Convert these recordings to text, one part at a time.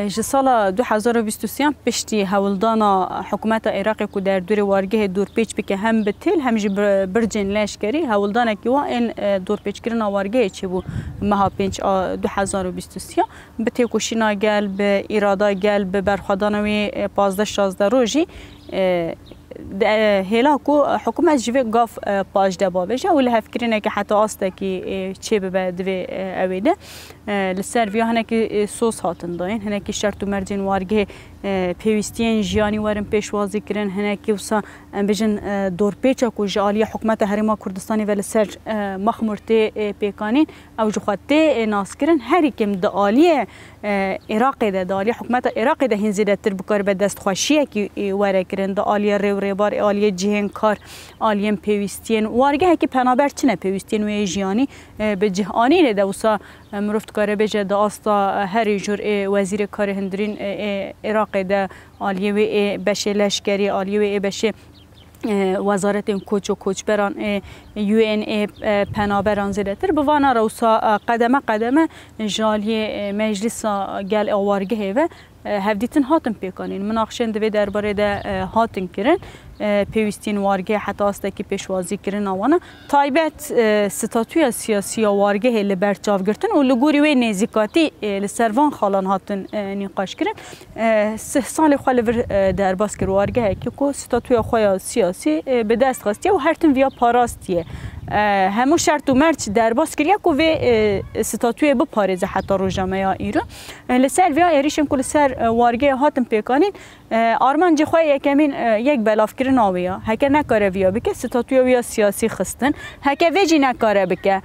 ji sala 2023 piştî hewildana hikûmeta Iraqê ku derdorê wargehê dorpêç bike hem bi têl hem jî bircên leşkerî hewildanekî wa ên dorpêçkirina wargehê çêbû meha 5 a 2023 bi têkoşîna gel bi îrada gel bi berxwedana wê 15-16 rojî هلا کو حکومت جوی گاف پاش دبا بشه ولی هفکرینه که حتی آسته که چه به دوی اویده لسر ویا هنه که سوس هاتن داین هنه که شرط و مرجین وارگه پیوستین جیانی ورن پیشوازی کرن هنه که وسا بجن دور پیچا کو جالی حکومت هریما کردستانی ولی سر مخمرته پیکانین او جخواته ناس کرن هری کم دالیه عراق ده دالی حکومت عراق ده هنزیده تر بکار به دست خوشیه که وره کرن دالیه ریو ریبار آلیه جهن کار آلیه پیوستین وارگه که پنابر چنه پیوستین و جیانی به جهانی ده وسا مرفت کاره بجه ده آستا هری جور وزیر کار هندرین عراق ده آلیه و بشه لشکری آلیه و بشه وزارت کوچ و کوچبران UN پنابران زده تر بوانا روسا قدمه قدمه جالی مجلس گل آوارگه و هفدیتن هاتن پیکانین مناقشن دوی درباره ده هاتن کرن پیوستین وارگه حتی است که پیشوازی کرن آوانا تایبت ستاتوی سیاسی وارگه لبرچاو گرتن و لگوری و نزیکاتی لسروان خالان هاتن نقاش کرن 3 سال خال درباس کر وارگه که کو ستاتوی خواه سیاسی به دست خواستیه و هرتن ویا پاراستیه همو شرط و مرچ درباس کریا کو و ستاتوی به پاریزه حتی روزنامه ایران لسر ویا ایریشن کل سر وارگه هاتن پیکانین آرمان جی خواه یکمین یک بلاف کرن آویا هکه نکاره ویا بکه ستاتوی ویا سیاسی خستن هکه ویجی نکاره بکه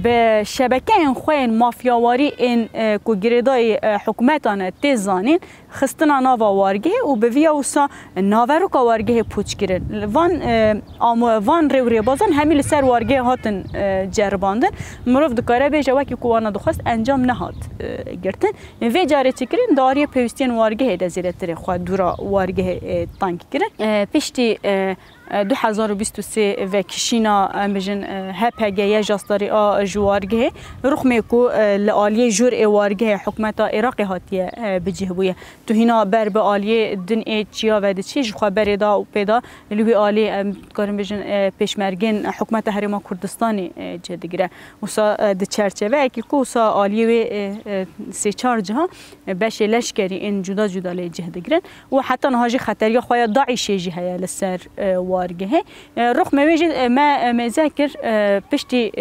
به شبکه این خواه مافیاواری این کو گریدای حکومتانه تیزانین خستن ناوا وارگه و به ویا وسا ناوروکا وارگه پوچ کرن وان ریوری بازن همی لسر وارگه هاتن جرباندن مروف دکاره بیجه وکی کوانا دخواست انجام نهات گرتن وی جاره چکرین داری پیوستین وارگه دزیره تره خواه دورا وارگه تانک کرن پشتی 2023 و کشینا بجن هپگه یا جاستاری جوارگه رخمه کو لعالیه جور وارگه حکومت عراق هاتیه بجهبویه تو هینا بر به عالیه دن چیا و دچی جو خبر دا و پیدا لوی عالی کارم بجن پیشمرگین حکومت هریما کردستانی جدگیره وسا د چرچوه کی کو وسا عالیه سه چهار جها باش لشکری این جدا جدا له جهدگیرن و حتی نهاجی خطری خویا داعشی جهه لسر وارگه رخ موجود ما ذاكر پشتی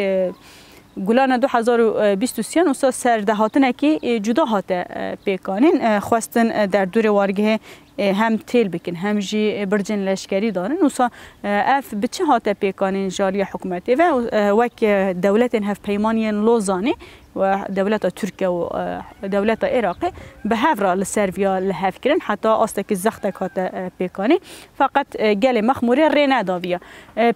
گلان 2023 وسا سردهاتنه کی جدا هاته پیکانین خواستن در دور وارگه هم تیل بکن هم جی برجن لشکری دارن وسا اف بچه هاته پیکانین جالی حکومتی و وک دولت هف پیمانین لوزانی و دولت ترکیه و دولت عراق به هفرا لسرویا لهف کرن حتی آستک زختک هات پیکانی فقط گل مخموری رینه داویا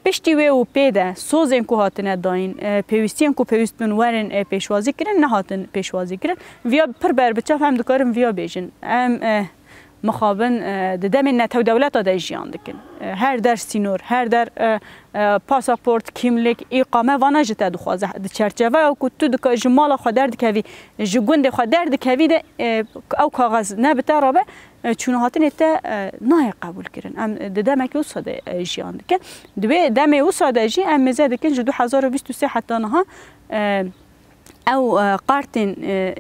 پشتی و پیده سوزن کو هاتنه داین پیوستین کو پیوستون ورن پیشوازی کرن نه هاتن پیشوازی کرن ویا پر بر بچه هم دکارم ویا بیجن ام مخابن دم نتو دولت دا جیان دکن هر در سینور هر در پاسپورت کیملیک اقامه و نجت دخوازه چرچوه او کتو دک جمال خودر دکوی جگوند خودر دکوی ده او کاغذ نه بترابه چون هاتن تا نه قبول کردن ام دم که وساده جیان دکن دوی دم وساده جی ام مزه دکن 2023 حتی نها او قارتن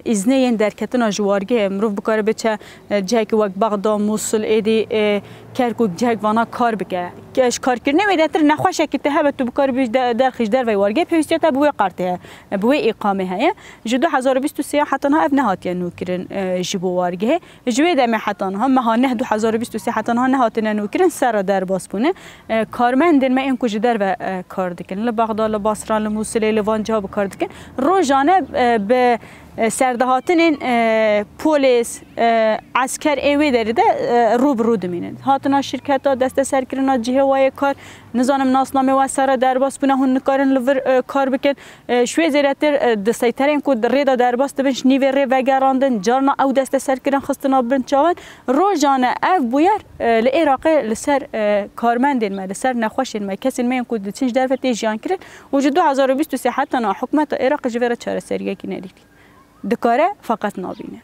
ازنین در کتنا جوارگه مروف بکاره بچه جهک وقت بغداد موصل ایدی کرکو جهک وانا کار بکه کهش کار کرنه میده تر نخواشه که ته تو بکاره بیش در خش در وی وارگه پیوستیت بوی قارته بوی اقامه هه جو 2023 حتی نه نهات نو کرن جبو وارگه جوی دم حتی نه مها نه 2023 حتی نه نهات نو کرن سر در باسپونه کارمندن ما این کج در و کار دکن لبغداد لبصره لموصل لوان جواب کار دکن روزانه به سردهاتن پلیس عسكر ایوی دارده روبرو دمینند هاتنا شرکت ها دست سرکرنا جهه وای کار نظام ناسنامه و سر درباس بونه هن کارن لور کار بکن شوی زیرتر دستایترین کود ریدا درباس دبنش نیوی ری وگراندن جارنا او دست سرکرن خستنا برنچاون روزانه اف بویر لعراق لسر کارمندین ما لسر نخوشین ما کسی ما کود چنج درفتی جان کرد وجود 2023 حتی حکومت عراق جویر چهار سریه کی ندید دکاره فقط نابینه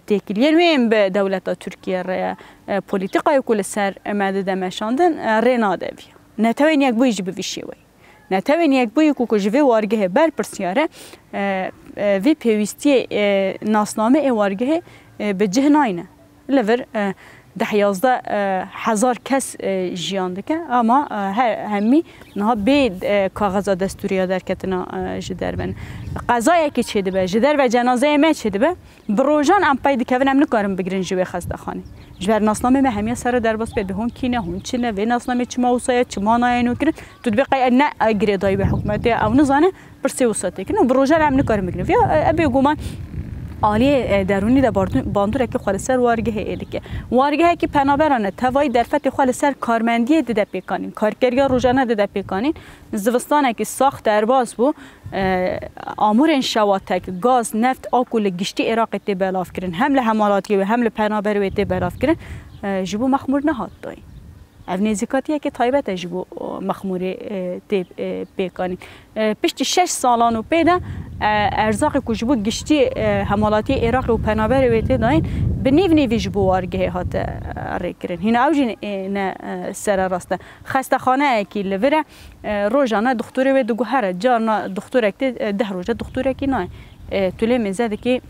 تکیلیه ویم به دولت ترکیه را پولیتیکای کل سر مدد مشاندن رناده وی نتوین یک بویج بویشی وی نتوین یک بوی کو جوی وارگه بر پرسیاره وی پیوستی ناسنامه وارگه به جهناینه لور 10,000 کس جیان دکه اما همی نه بید کاغذ دستوری در کتنا جدر بن قضایی که چه دبه جدر و جنازه ما چه دبه بروجان ام پای دکه ونم نکارم بگیرن جوی خسته خانه جبر ناسنامه ما همیشه سر در باس بده هون کینه هون چنه و ناسنامه چما وصایه چما ناینو کرد تو دبقی نه اگریدای به حکومت او نزانه پرسی وصاته کنه بروجان ام نکارم بگیرن یا ابی گمان عالی درونی در باندور که خال سر وارگه ایده که وارگه که پنابرانه توای در فت خال سر کارمندی دیده پیکانین کارگریا روزانه دیده پیکانین زوستانه که ساخت درباز بو آمور این شواتک گاز نفت آکول گشتی عراق تی بلاف کرن حمله حمالاتی و حمله پنابر و تی بلاف کرن جبو مخمور نهاد دای او نزیکاتیه که تایبت جبو مخموری تی پیکانین پشت 6 سالانو پیدا ارزاق کجبو گشتی حمالاتی عراق و پنابر ویته داین به نیو جبو وارگه هات ریکرین هینا اوجین نه سر راسته خسته خانه کی لوره روزانه دکتر و دگو هر جارنا دکتر اکت 10 روزه دکتر کی نه طول مزد کی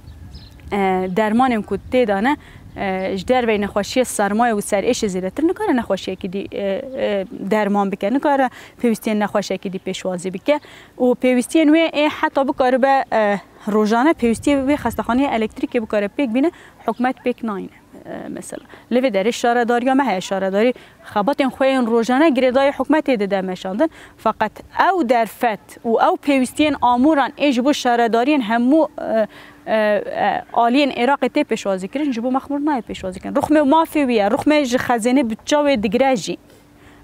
درمانم کوته دانه جدر بین نخوشی سرمایه و سر ایش زیرتر نکاره نخوشی که دی درمان بکه نکاره پیوستین نخوشی که دی پیشوازی بکه و پیوستین و حتی بکاره به روزانه پیوستی به خستخانه الکتریکی بکاره پیک بینه حکومت پیک ناینه مثلا لوی در اشاره داری یا مه اشاره داری خبات خوین روزانه گریدای حکومت دیده مشاندن فقط او در فت و او پیوستین آموران ایج بو شاره دارین همو آلین عراق تی پیشوازی کردن جبو مخمور نه پیشوازی کردن رخم مافی ویه رخم خزینه بچاو دگراجی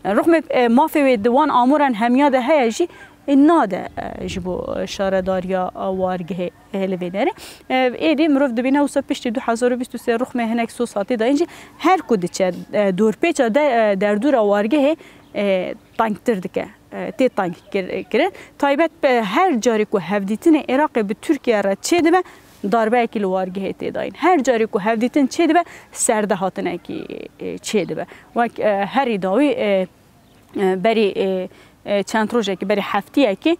رخم مافی وی دوان آموران همیاده هیجی ناده جبو شارداریا وارگه هلوی داره ایدی مروف دبینه اوسا پشتی 2023 رخم هنک سو ساتی دا اینجی هر کود چه دور پیچا در دور وارگه تانکتر دکه تی تانک کرد تایبت به هر جاری که هفدیتن عراق به ترکیه را چه دبه داربه اکی لوارگه تی داین هر جاری که هفدیتن چه دبه سرده هاتن اکی چه دبه و هر ایداوی بری چند روزه که بری هفته که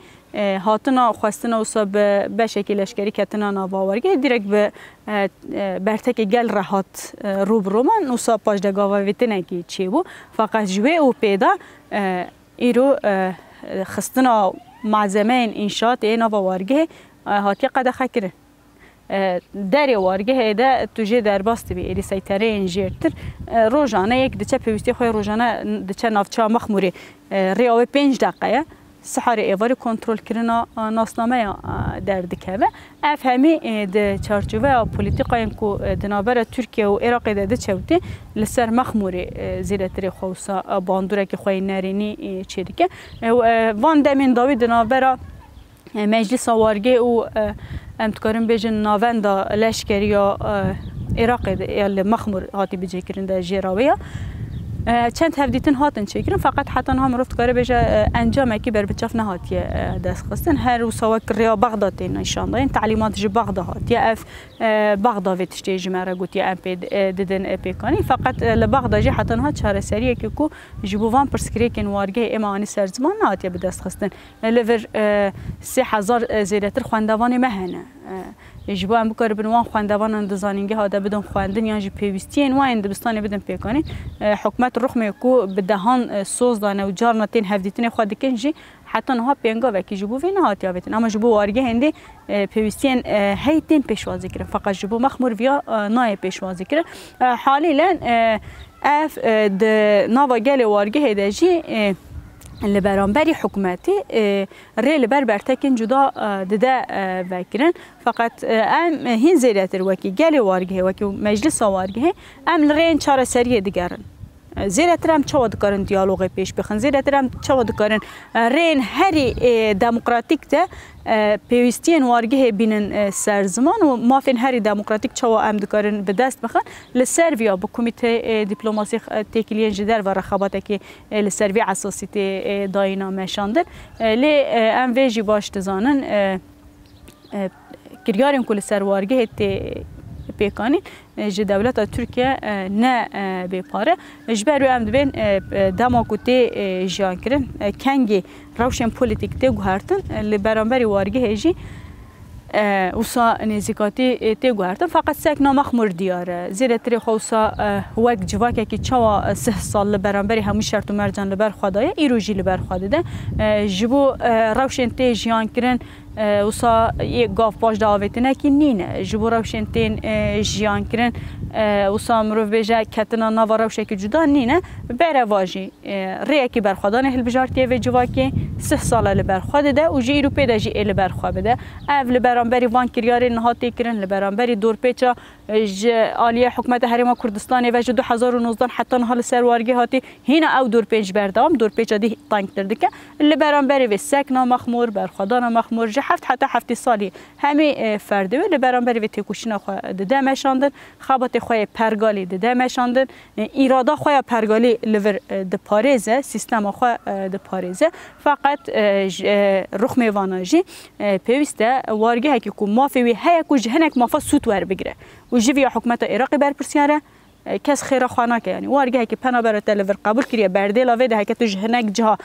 هاتنا خواستنا اوسا به شکل لشکری کتنا ناباورگه دیرک به برتک گل راحت روب رومان اوسا پاجدگاوا ویتنه که چی بو فقط جوه او پیدا ایرو خستنا معظمه انشاءات ناباورگه هاتی قد خکره دری وارگه هیده توجه در باست بی ایلی سیطره انجیرتر روزانه یک دچه پیوستی خوی روزانه دچه نافچه مخموری ریاوه 5 دقیقه سحر ایواری کنترل کردن ناسنامه در دکه و افهمی د چارچوبه پولیتیکای کو دنابر ترکیه و عراق ده چوتی لسر مخموری زیرتری خوسا باندوره که خوی نرینی چه دکه وان دمین داوی دنابر مجلس وارگه و امتکارم بیجن ناوندا لشکری یا عراق یا مخمور هاتی بجی کرن در جیراویا چند هفدیتن هاتن چه کرن فقط حتی هم رفت کاره بیجه انجام اکی بر بچاف نهاتی دست خستن هر روسا ریا بغداد نشان داین تعلیمات جی بغداد هاتی اف بغداد ویتشتی جمعه گوتی ام پی ددن پیکانی فقط لبغداد جی حتی ها چهار سریه که کو جبوان پرسکری کن وارگه امانی سرزمان نهاتی به دست خستن لور 3000 زیرتر خواندوان مهنه جبو ام بکار بنوان خواندوان اندزانینگه هاده بدن خواندن یا جی پیوستین وان دبستان بدن پیکانی حکومت رخم کو بدهان سوز دانه و جارنا تین هفدیتین خود کنجی حتی نها پینگا وکی جبو وی نهاتی آبتن اما جبو وارگه هنده پیوستین هیتین پیشوازی کرن فقط جبو مخمور ویا نای پیشوازی کرن حالیلا اف د نوا گل وارگه هده جی لبرانبری حکومتی ریل برتکن جدا دده وکرن فقط ام هین زیرتر وکی گلی وارگه وکی مجلس وارگه ام لرین چهار سریه دیگرن زیرتر هم چه دکارن دیالوگ پیش بخن زیرتر هم چه دکارن رین هری دموکراتیک ده پیوستین وارگه بینن سرزمان و مافین هری دموکراتیک چه ام دکارن به دست بخن لسرویا با کمیته دیپلماسی تکیلین جدر و رخابات که لسروی اساسی داینا مشاندن لی ام ویجی باش تزانن کریارن کل سر وارگه پیکانی ج دولت ترکیه نه بپاره جبر ام دبن دماکوتی جان کرن کنگی روشن پلیتیک ته گهرتن لبرانبری وارگه هجی وسا نزیکاتی تی گوهرتن فقط سک نامخمر دیاره زیر تری خوصا وک جواکه که چوا 3 سال برانبری همون شرط و مرجان لبر خدایه ایروجی لبر خواده ده جبو روشن تی جیان کرن وسا یک گاف باش دعوت نکی نینه جبو روشن تین جیان کرن وسا مروف بجا کتنا نوا روشه که جدا نینه بره واجی ریه که برخوادانه هل بجارتیه و جواکی 3 سال لبر خواده ده و جی ایرو پیدا جی ال برخواه بده اول برانبری وان کریاری نهاتی کرن لبرانبری دور پیچا عالیه حکومت حریم کردستان و 2019 حتی نهال سروارگی هاتی هینا او دور پیچ بردام دور پیچا دی تانک درده که لبرانبری و سکنا مخمور برخوادان مخمور جه حتی 7 سالی همه فرده و لبرانبری و تکوشینا خواه ده مشاندن خبات خواه پرگالی ده مشاندن ایرادا خواه پرگالی لور ده پاریزه سیستم خواه ده پاریزه فقط رخ میواناجی پیوسته وارگه هکی که مافی وی هیا که جهنک مافا سوت ور بگیره و جوی حکومت عراقی بر پرسیاره کس خیره خانه که یعنی وارگه هکی پنا برات لور قبول کریه برده لاوه ده هکی تو جهنک جها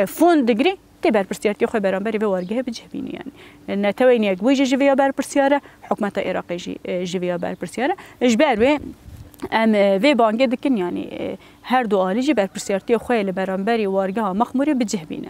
فون دگری تی بر پرسیارتی خوی برانبری به وارگه بجهبینی یعنی نتوینی یک ویج جویا بر پرسیاره حکومت عراقی جویا بر پرسیاره اجبار و ام وی بانگه دکن یعنی هر دو آلیجی بر پرسیارتی خوی برانبری وارگه ها مخموری بجهبینه